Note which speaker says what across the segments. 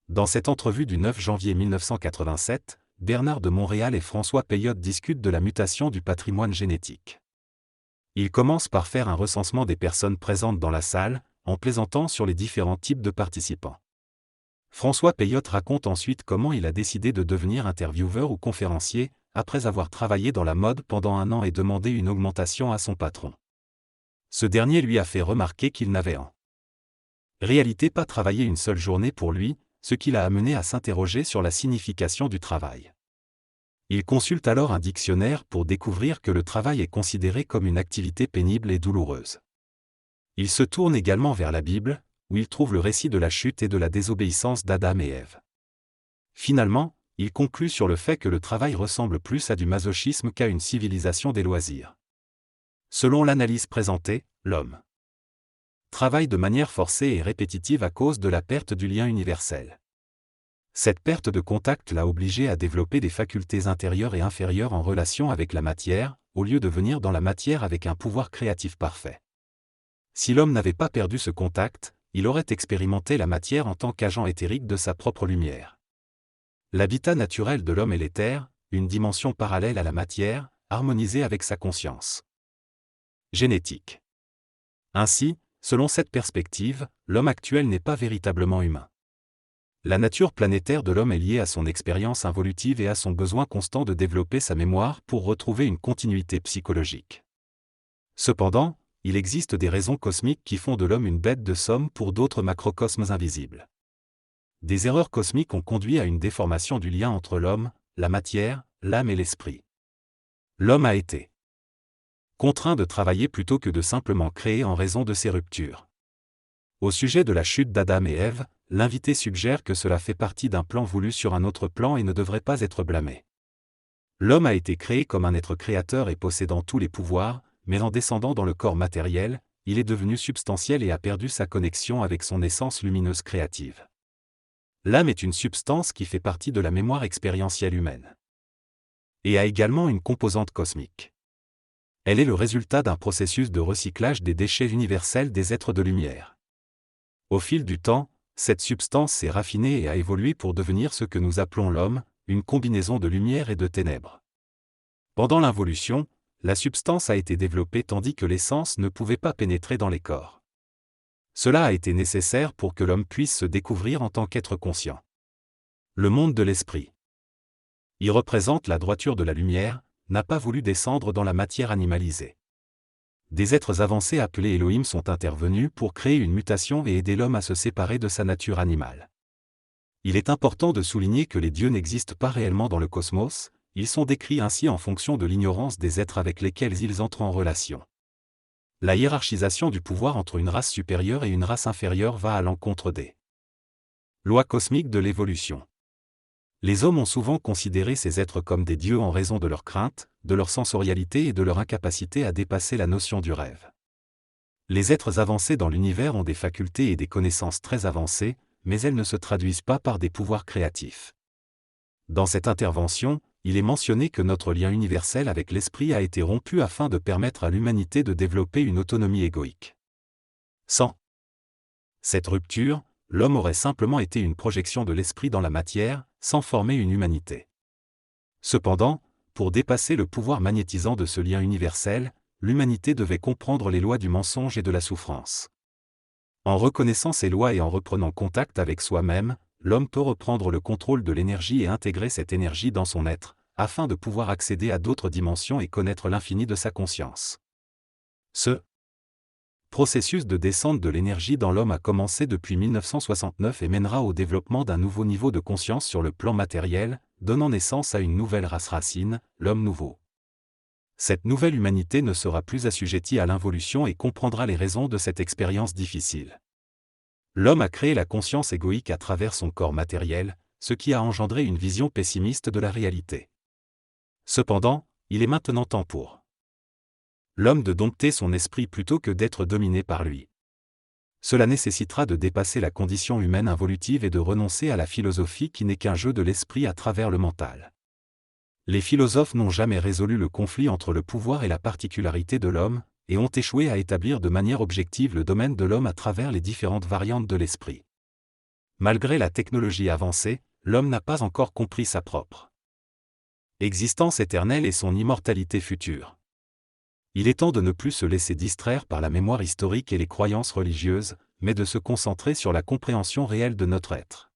Speaker 1: Dans cette entrevue du 9 janvier 1987, Bernard de Montréal et François Peyotte discutent de la mutation du patrimoine génétique. Ils commencent par faire un recensement des personnes présentes dans la salle, en plaisantant sur les différents types de participants. François Peyotte raconte ensuite comment il a décidé de devenir intervieweur ou conférencier, après avoir travaillé dans la mode pendant 1 an et demandé une augmentation à son patron. Ce dernier lui a fait remarquer qu'il n'avait en réalité pas travaillé une seule journée pour lui, ce qui l'a amené à s'interroger sur la signification du travail. Il consulte alors un dictionnaire pour découvrir que le travail est considéré comme une activité pénible et douloureuse. Il se tourne également vers la Bible, où il trouve le récit de la chute et de la désobéissance d'Adam et Ève. Finalement, il conclut sur le fait que le travail ressemble plus à du masochisme qu'à une civilisation des loisirs. Selon l'analyse présentée, l'homme travaille de manière forcée et répétitive à cause de la perte du lien universel. Cette perte de contact l'a obligé à développer des facultés intérieures et inférieures en relation avec la matière, au lieu de venir dans la matière avec un pouvoir créatif parfait. Si l'homme n'avait pas perdu ce contact, il aurait expérimenté la matière en tant qu'agent éthérique de sa propre lumière. L'habitat naturel de l'homme est l'éther, une dimension parallèle à la matière, harmonisée avec sa conscience génétique. Ainsi, selon cette perspective, l'homme actuel n'est pas véritablement humain. La nature planétaire de l'homme est liée à son expérience involutive et à son besoin constant de développer sa mémoire pour retrouver une continuité psychologique. Cependant, il existe des raisons cosmiques qui font de l'homme une bête de somme pour d'autres macrocosmes invisibles. Des erreurs cosmiques ont conduit à une déformation du lien entre l'homme, la matière, l'âme et l'esprit. L'homme a été contraint de travailler plutôt que de simplement créer en raison de ces ruptures. Au sujet de la chute d'Adam et Ève, l'invité suggère que cela fait partie d'un plan voulu sur un autre plan et ne devrait pas être blâmé. L'homme a été créé comme un être créateur et possédant tous les pouvoirs, mais en descendant dans le corps matériel, il est devenu substantiel et a perdu sa connexion avec son essence lumineuse créative. L'âme est une substance qui fait partie de la mémoire expérientielle humaine. Et a également une composante cosmique. Elle est le résultat d'un processus de recyclage des déchets universels des êtres de lumière. Au fil du temps, cette substance s'est raffinée et a évolué pour devenir ce que nous appelons l'homme, une combinaison de lumière et de ténèbres. Pendant l'involution, la substance a été développée tandis que l'essence ne pouvait pas pénétrer dans les corps. Cela a été nécessaire pour que l'homme puisse se découvrir en tant qu'être conscient. Le monde de l'esprit. Il représente la droiture de la lumière, n'a pas voulu descendre dans la matière animalisée. Des êtres avancés appelés Elohim sont intervenus pour créer une mutation et aider l'homme à se séparer de sa nature animale. Il est important de souligner que les dieux n'existent pas réellement dans le cosmos, ils sont décrits ainsi en fonction de l'ignorance des êtres avec lesquels ils entrent en relation. La hiérarchisation du pouvoir entre une race supérieure et une race inférieure va à l'encontre des lois cosmiques de l'évolution. Les hommes ont souvent considéré ces êtres comme des dieux en raison de leur crainte, de leur sensorialité et de leur incapacité à dépasser la notion du rêve. Les êtres avancés dans l'univers ont des facultés et des connaissances très avancées, mais elles ne se traduisent pas par des pouvoirs créatifs. Dans cette intervention, il est mentionné que notre lien universel avec l'esprit a été rompu afin de permettre à l'humanité de développer une autonomie égoïque. Sans cette rupture, l'homme aurait simplement été une projection de l'esprit dans la matière, sans former une humanité. Cependant, pour dépasser le pouvoir magnétisant de ce lien universel, l'humanité devait comprendre les lois du mensonge et de la souffrance. En reconnaissant ces lois et en reprenant contact avec soi-même, l'homme peut reprendre le contrôle de l'énergie et intégrer cette énergie dans son être, afin de pouvoir accéder à d'autres dimensions et connaître l'infini de sa conscience. Ce processus de descente de l'énergie dans l'homme a commencé depuis 1969 et mènera au développement d'un nouveau niveau de conscience sur le plan matériel, donnant naissance à une nouvelle race racine, l'homme nouveau. Cette nouvelle humanité ne sera plus assujettie à l'involution et comprendra les raisons de cette expérience difficile. L'homme a créé la conscience égoïque à travers son corps matériel, ce qui a engendré une vision pessimiste de la réalité. Cependant, il est maintenant temps pour l'homme de dompter son esprit plutôt que d'être dominé par lui. Cela nécessitera de dépasser la condition humaine involutive et de renoncer à la philosophie qui n'est qu'un jeu de l'esprit à travers le mental. Les philosophes n'ont jamais résolu le conflit entre le pouvoir et la particularité de l'homme, et ont échoué à établir de manière objective le domaine de l'homme à travers les différentes variantes de l'esprit. Malgré la technologie avancée, l'homme n'a pas encore compris sa propre existence éternelle et son immortalité future. Il est temps de ne plus se laisser distraire par la mémoire historique et les croyances religieuses, mais de se concentrer sur la compréhension réelle de notre être.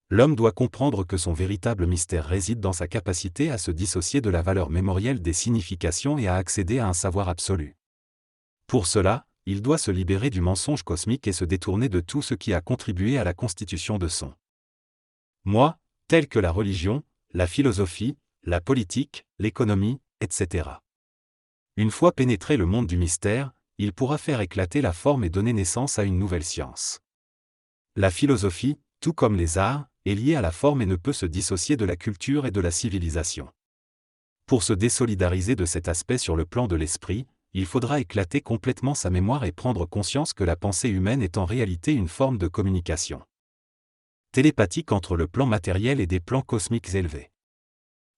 Speaker 1: L'homme doit comprendre que son véritable mystère réside dans sa capacité à se dissocier de la valeur mémorielle des significations et à accéder à un savoir absolu. Pour cela, il doit se libérer du mensonge cosmique et se détourner de tout ce qui a contribué à la constitution de son moi, tels que la religion, la philosophie, la politique, l'économie, etc. Une fois pénétré le monde du mystère, il pourra faire éclater la forme et donner naissance à une nouvelle science. La philosophie, tout comme les arts, est liée à la forme et ne peut se dissocier de la culture et de la civilisation. Pour se désolidariser de cet aspect sur le plan de l'esprit, il faudra éclater complètement sa mémoire et prendre conscience que la pensée humaine est en réalité une forme de communication télépathique entre le plan matériel et des plans cosmiques élevés.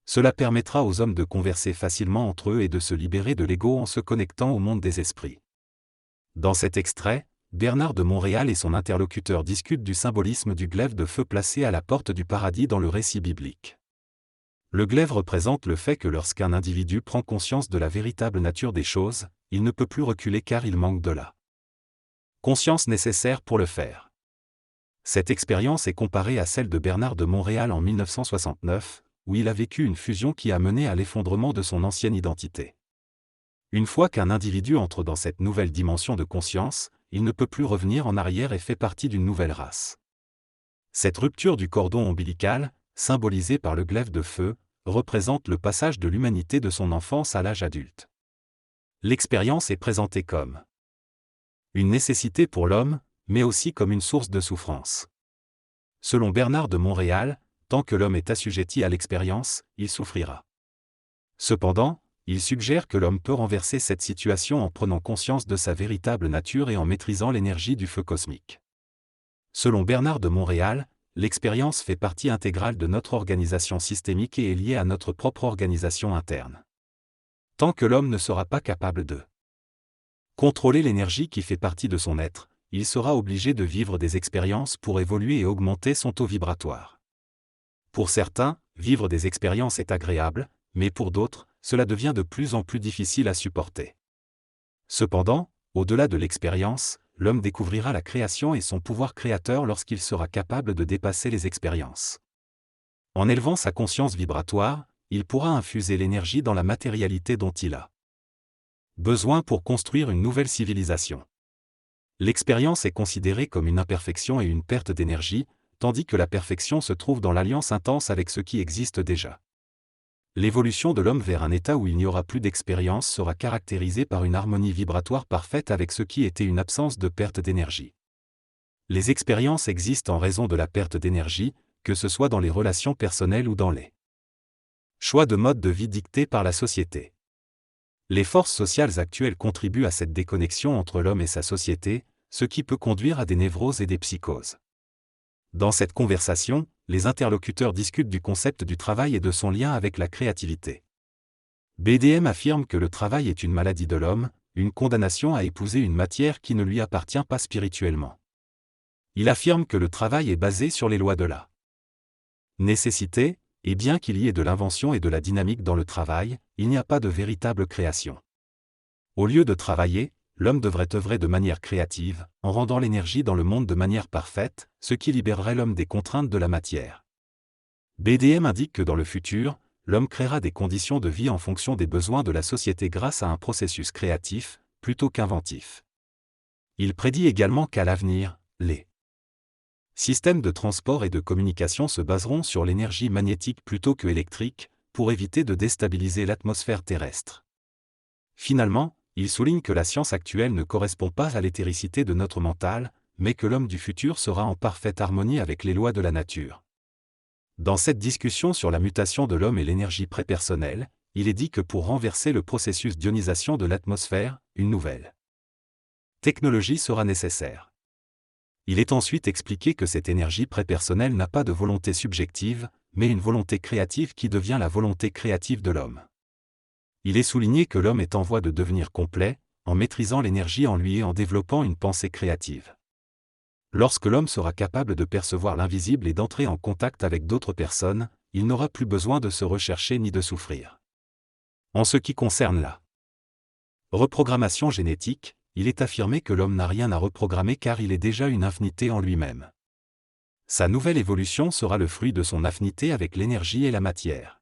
Speaker 1: Cela permettra aux hommes de converser facilement entre eux et de se libérer de l'ego en se connectant au monde des esprits. Dans cet extrait, Bernard de Montréal et son interlocuteur discutent du symbolisme du glaive de feu placé à la porte du paradis dans le récit biblique. Le glaive représente le fait que lorsqu'un individu prend conscience de la véritable nature des choses, il ne peut plus reculer car il manque de la conscience nécessaire pour le faire. Cette expérience est comparée à celle de Bernard de Montréal en 1969, où il a vécu une fusion qui a mené à l'effondrement de son ancienne identité. Une fois qu'un individu entre dans cette nouvelle dimension de conscience, il ne peut plus revenir en arrière et fait partie d'une nouvelle race. Cette rupture du cordon ombilical, symbolisée par le glaive de feu, représente le passage de l'humanité de son enfance à l'âge adulte. L'expérience est présentée comme une nécessité pour l'homme, mais aussi comme une source de souffrance. Selon Bernard de Montréal, tant que l'homme est assujetti à l'expérience, il souffrira. Cependant, il suggère que l'homme peut renverser cette situation en prenant conscience de sa véritable nature et en maîtrisant l'énergie du feu cosmique. Selon Bernard de Montréal, l'expérience fait partie intégrale de notre organisation systémique et est liée à notre propre organisation interne. Tant que l'homme ne sera pas capable de contrôler l'énergie qui fait partie de son être, il sera obligé de vivre des expériences pour évoluer et augmenter son taux vibratoire. Pour certains, vivre des expériences est agréable, mais pour d'autres, cela devient de plus en plus difficile à supporter. Cependant, au-delà de l'expérience, l'homme découvrira la création et son pouvoir créateur lorsqu'il sera capable de dépasser les expériences. En élevant sa conscience vibratoire, il pourra infuser l'énergie dans la matérialité dont il a besoin pour construire une nouvelle civilisation. L'expérience est considérée comme une imperfection et une perte d'énergie, tandis que la perfection se trouve dans l'alliance intense avec ce qui existe déjà. L'évolution de l'homme vers un état où il n'y aura plus d'expérience sera caractérisée par une harmonie vibratoire parfaite avec ce qui était une absence de perte d'énergie. Les expériences existent en raison de la perte d'énergie, que ce soit dans les relations personnelles ou dans les choix de mode de vie dictés par la société. Les forces sociales actuelles contribuent à cette déconnexion entre l'homme et sa société, ce qui peut conduire à des névroses et des psychoses. Dans cette conversation, les interlocuteurs discutent du concept du travail et de son lien avec la créativité. BDM affirme que le travail est une maladie de l'homme, une condamnation à épouser une matière qui ne lui appartient pas spirituellement. Il affirme que le travail est basé sur les lois de la nécessité, et bien qu'il y ait de l'invention et de la dynamique dans le travail, il n'y a pas de véritable création. Au lieu de travailler, l'homme devrait œuvrer de manière créative, en rendant l'énergie dans le monde de manière parfaite, ce qui libérerait l'homme des contraintes de la matière. BDM indique que dans le futur, l'homme créera des conditions de vie en fonction des besoins de la société grâce à un processus créatif, plutôt qu'inventif. Il prédit également qu'à l'avenir, les systèmes de transport et de communication se baseront sur l'énergie magnétique plutôt que électrique, pour éviter de déstabiliser l'atmosphère terrestre. Finalement, il souligne que la science actuelle ne correspond pas à l'éthéricité de notre mental, mais que l'homme du futur sera en parfaite harmonie avec les lois de la nature. Dans cette discussion sur la mutation de l'homme et l'énergie prépersonnelle, il est dit que pour renverser le processus d'ionisation de l'atmosphère, une nouvelle technologie sera nécessaire. Il est ensuite expliqué que cette énergie prépersonnelle n'a pas de volonté subjective, mais une volonté créative qui devient la volonté créative de l'homme. Il est souligné que l'homme est en voie de devenir complet, en maîtrisant l'énergie en lui et en développant une pensée créative. Lorsque l'homme sera capable de percevoir l'invisible et d'entrer en contact avec d'autres personnes, il n'aura plus besoin de se rechercher ni de souffrir. En ce qui concerne la reprogrammation génétique, il est affirmé que l'homme n'a rien à reprogrammer car il est déjà une infinité en lui-même. Sa nouvelle évolution sera le fruit de son affinité avec l'énergie et la matière.